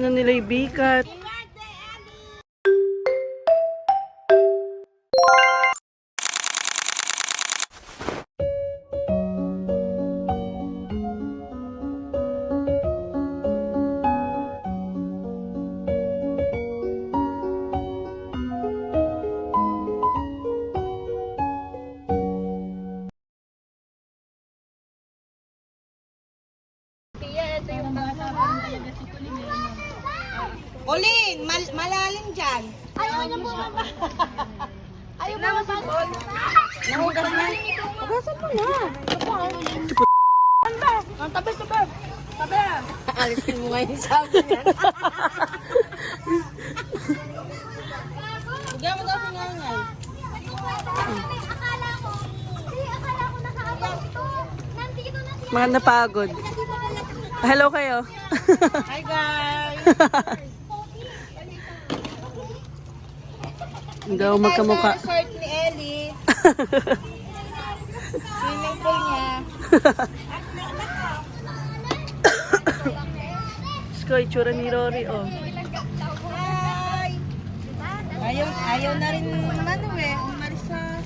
Ano nila yung bikat? Olin, malalim dyan. Ayaw niya bumaba. Ayaw mo mababa. Nahugas na. Hugasan mo na. Ang tabi. Alisin mo nga yung sabi niya. Bigyan mo daw si Ngangay. Akala ko nakaabang ito. Nandito na siya. Mga napagod. Hello kayo. Hi guys! Hindi ako magkamukha. Sa resort ni Ellie. Swimming pool niya. Skoy, tsura ni Rory, oh. Hi! Ayaw na rin umalis sa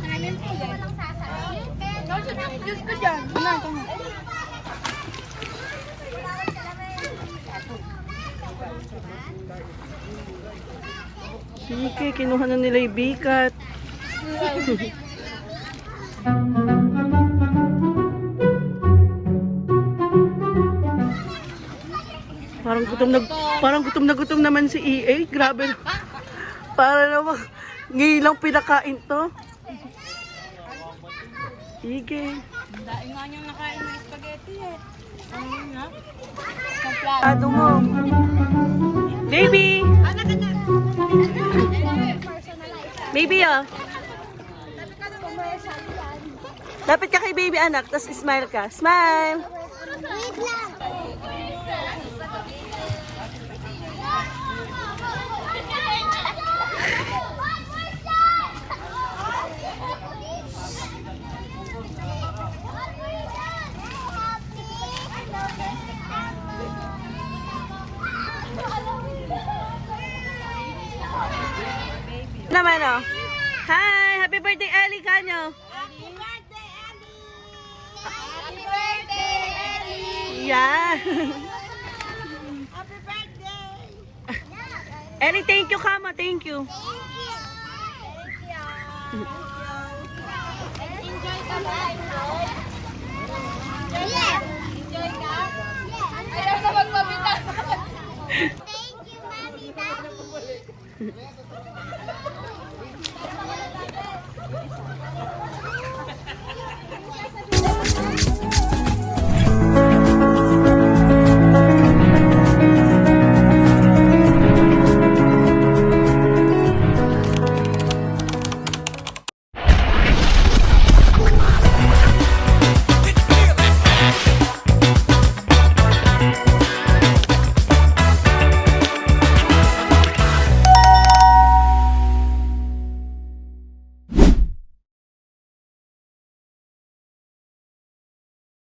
swimming pool eh. Diyos ko dyan. Sige, kinuha na nila yung bikat. Parang gutom naman si EA. Grabe. Para naman ngayon lang pinakain to. Sige. Dahil nga niyang nakain ng spaghetti eh. Ano yun ha? Ado mo. Baby! Baby, oh. Lapit ka kay baby, anak. Tapos smile ka. Smile! Wait lang. Naman, oh. Hi! Happy birthday, Ellie, kanyo. Happy birthday, Ellie! Yeah. Happy birthday! Ellie, thank you, Kama. Thank you. Enjoy ka ba? Yes! Enjoy ka? Yes! Ayaw na magpabita. Thank you, Mami, Daddy.